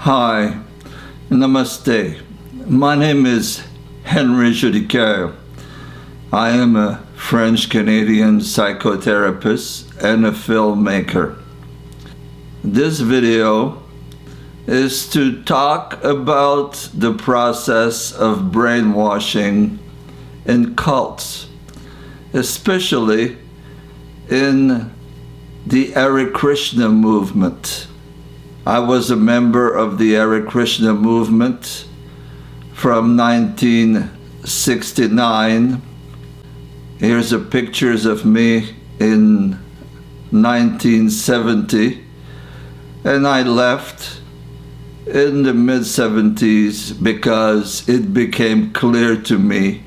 Hi, Namaste. My name is Henry Jolicoeur. I am a French-Canadian psychotherapist and a filmmaker. This video is to talk about the process of brainwashing in cults, especially in the Hare Krishna movement. I was a member of the Hare Krishna movement from 1969. Here's a pictures of me in 1970, and I left in the mid-70s because it became clear to me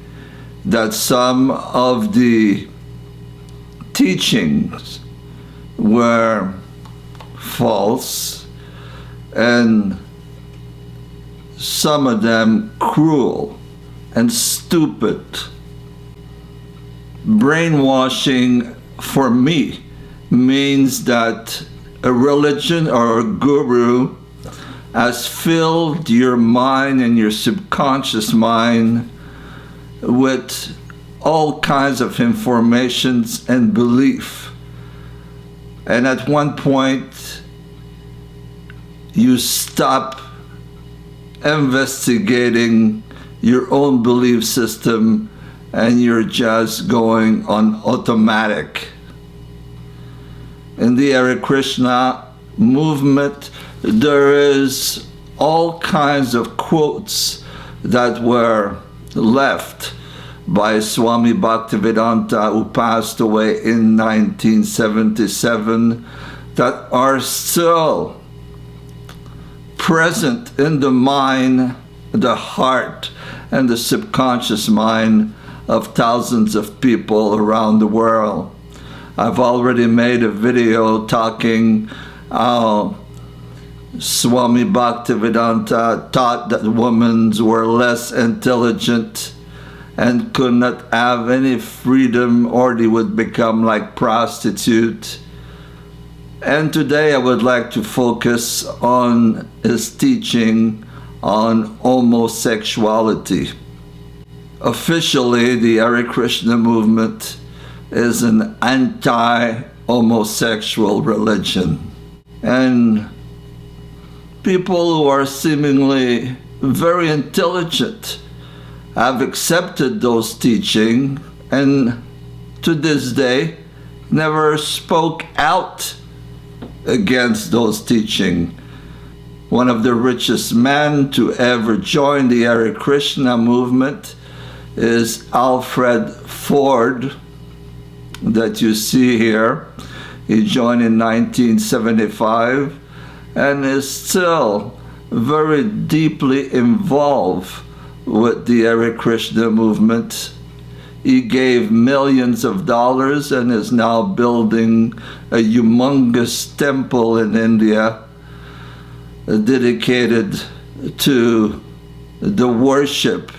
that some of the teachings were false and some of them cruel and stupid. Brainwashing for me means that a religion or a guru has filled your mind and your subconscious mind with all kinds of informations and belief. And at one point, you stop investigating your own belief system and you're just going on automatic. In the Hare Krishna movement, there is all kinds of quotes that were left by Swami Bhaktivedanta, who passed away in 1977, that are still present in the mind, the heart, and the subconscious mind of thousands of people around the world. I've already made a video talking how Swami Bhaktivedanta taught that women were less intelligent and could not have any freedom, or they would become like prostitutes. And today I would like to focus on his teaching on homosexuality. Officially, the Hare Krishna movement is an anti-homosexual religion. And people who are seemingly very intelligent have accepted those teachings and to this day never spoke out against those teachings. One of the richest men to ever join the Hare Krishna movement is Alfred Ford, that you see here. He joined in 1975 and is still very deeply involved with the Hare Krishna movement. He gave millions of dollars and is now building a humongous temple in India dedicated to the worship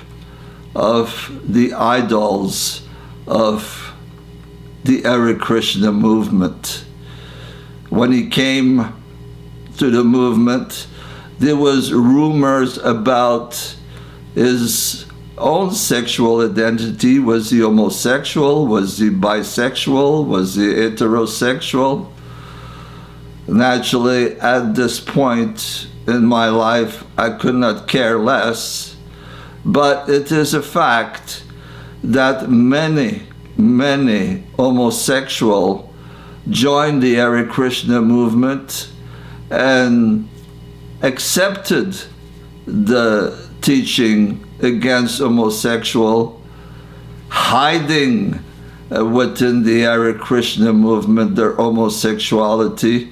of the idols of the Hare Krishna movement. When he came to the movement, there was rumors about his own sexual identity. Was he homosexual? Was he bisexual? Was he heterosexual? Naturally, at this point in my life, I could not care less, but it is a fact that many homosexuals joined the Hare Krishna movement and accepted the teaching against homosexual, hiding within the Hare Krishna movement their homosexuality.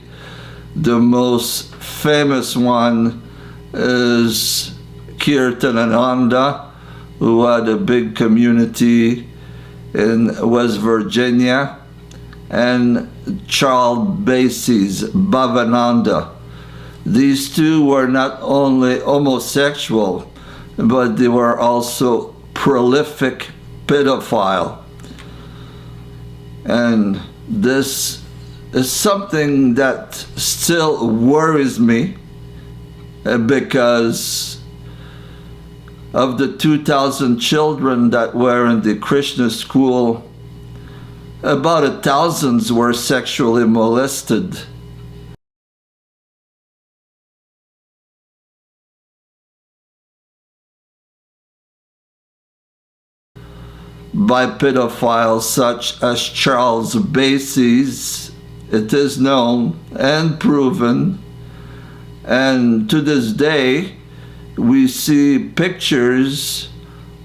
The most famous one is Kirtanananda, who had a big community in West Virginia, and Charles Basie's Bhavananda. These two were not only homosexual, but they were also prolific pedophile. And this is something that still worries me because of the 2,000 children that were in the Krishna school, about 1,000 were sexually molested. By pedophiles such as Charles Bassey's, it is known and proven, and to this day we see pictures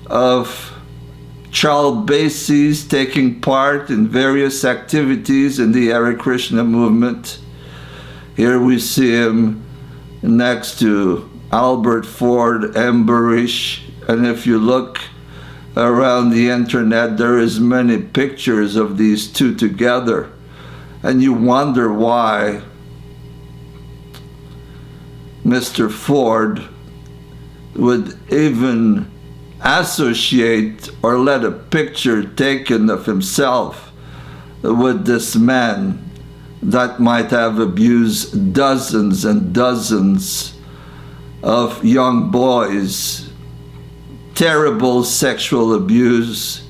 of Charles Bassey's taking part in various activities in the Hare Krishna movement. Here we see him next to Alfred Ford, Ambarish, and if you look around the internet, there is many pictures of these two together, and you wonder why Mr. Ford would even associate or let a picture taken of himself with this man that might have abused dozens and dozens of young boys. Terrible sexual abuse,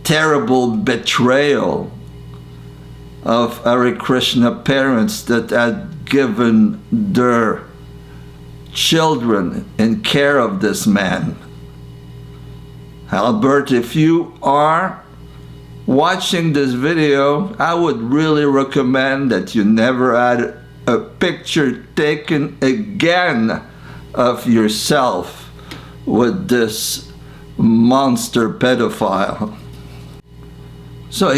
terrible betrayal of Hare Krishna parents that had given their children in care of this man. Albert, if you are watching this video, I would really recommend that you never had a picture taken again of yourself with this monster pedophile. So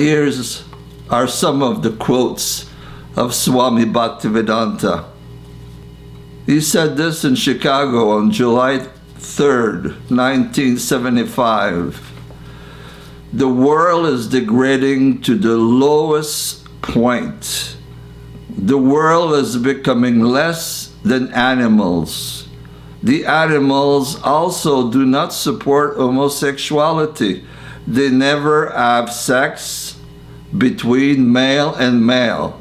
are some of the quotes of Swami Bhaktivedanta. He said this in Chicago on July 3rd, 1975. The world is degrading to the lowest point. The world is becoming less than animals. The animals also do not support homosexuality. They never have sex between male and male.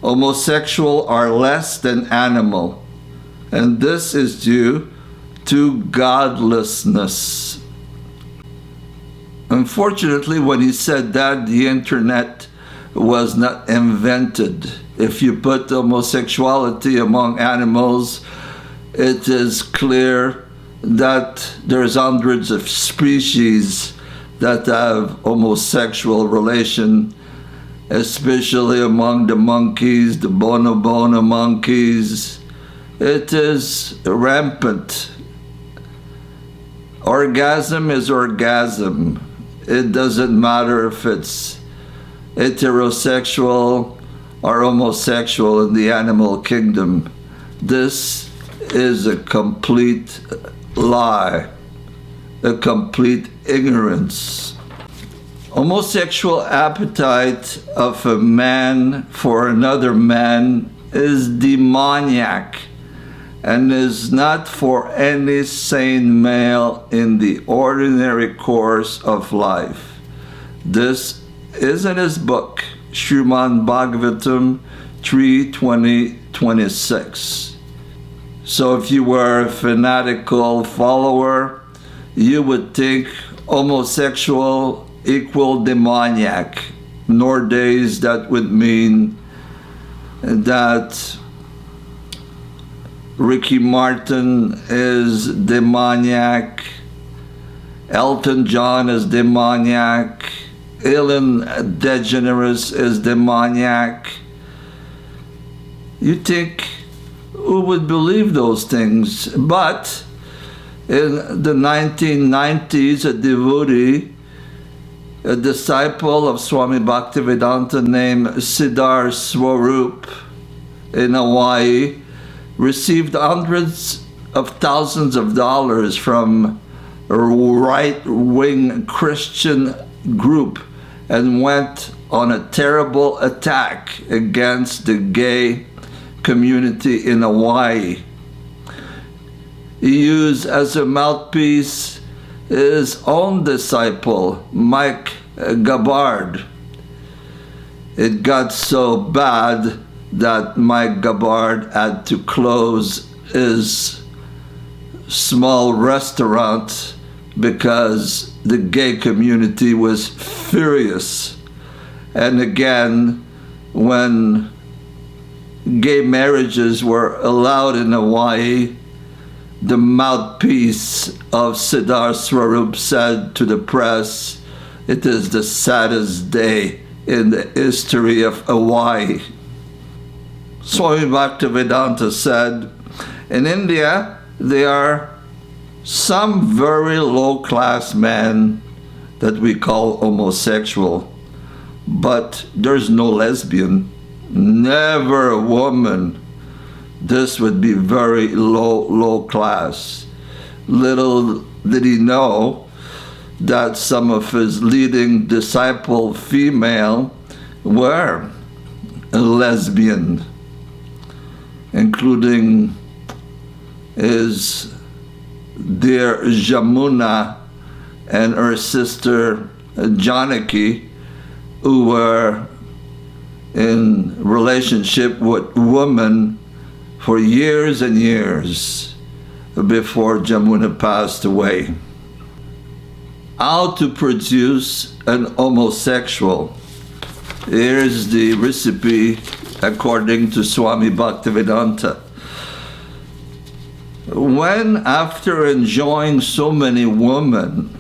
Homosexuals are less than animal, and this is due to godlessness. Unfortunately, when he said that, the internet was not invented. If you put homosexuality among animals, it is clear that there's hundreds of species that have homosexual relation, especially among the monkeys, the bonobono monkeys. It is rampant. Orgasm is orgasm. It doesn't matter if it's heterosexual or homosexual in the animal kingdom. This is a complete lie, a complete ignorance. Homosexual appetite of a man for another man is demoniac and is not for any sane male in the ordinary course of life. This is in his book, Srimad Bhagavatam 3:20-26. So if you were a fanatical follower, you would think homosexual equal demoniac. Nowadays, that would mean that Ricky Martin is demoniac, Elton John is demoniac, Ellen DeGeneres is demoniac. You think, who would believe those things? But in the 1990s, a devotee, a disciple of Swami Bhaktivedanta named Siddha Swarup in Hawaii, received hundreds of thousands of dollars from a right-wing Christian group and went on a terrible attack against the gay community in Hawaii. He used as a mouthpiece his own disciple, Mike Gabbard. It got so bad that Mike Gabbard had to close his small restaurant because the gay community was furious. And again, when gay marriages were allowed in Hawaii, the mouthpiece of Siddha Swarup said to the press, "It is the saddest day in the history of Hawaii." Swami Bhaktivedanta said, in India, there are some very low-class men that we call homosexual, but there's no lesbian, never a woman. This would be very low class. Little did he know that some of his leading disciple female were a lesbian, including his dear Jamuna and her sister Janaki, who were in relationship with women for years and years before Jamuna passed away. How to produce an homosexual. Here's the recipe according to Swami Bhaktivedanta. When, after enjoying so many women,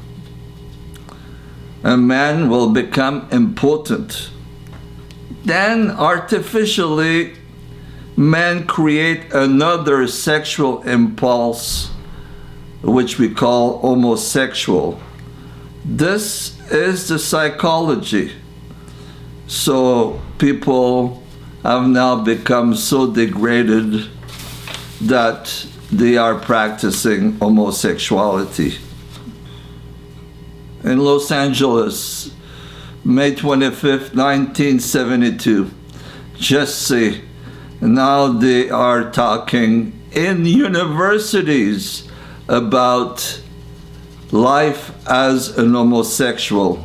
a man will become impotent, then artificially men create another sexual impulse, which we call homosexual. This is the psychology. So people have now become so degraded that they are practicing homosexuality. In Los Angeles, May 25th, 1972, just see, now they are talking in universities about life as an homosexual.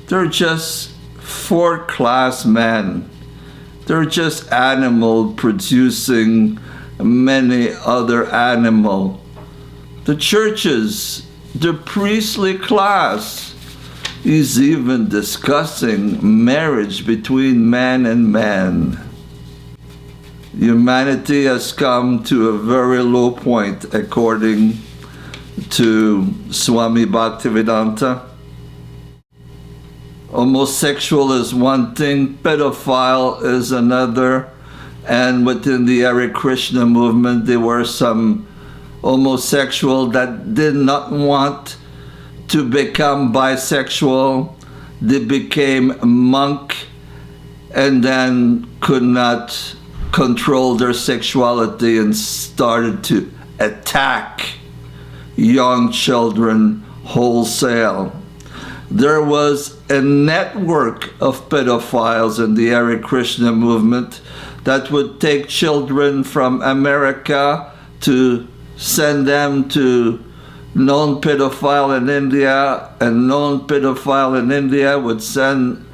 They're just fourth-class men. They're just animal producing many other animal. The churches, the priestly class, is even discussing marriage between man and man. Humanity has come to a very low point, according to Swami Bhaktivedanta. Homosexual is one thing, pedophile is another, and within the Hare Krishna movement there were some homosexual that did not want to become bisexual. They became a monk and then could not control their sexuality and started to attack young children wholesale. There was a network of pedophiles in the Hare Krishna movement that would take children from America to send them to known pedophile in India, and known pedophile in India would send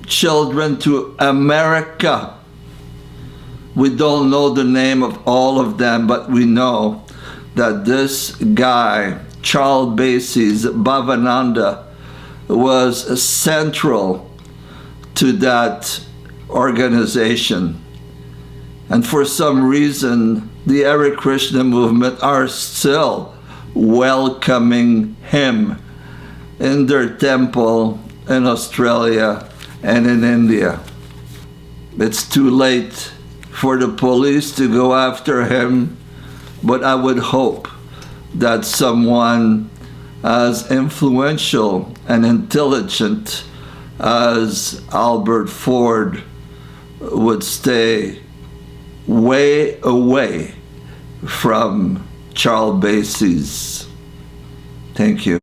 children to America. We don't know the name of all of them, but we know that this guy, Charles Basie's Bhavananda, was central to that organization. And for some reason, the Hare Krishna movement are still welcoming him in their temple in Australia and in India. It's too late for the police to go after him, but I would hope that someone as influential and intelligent as Alfred Ford would stay way away from Charles Basie's. Thank you.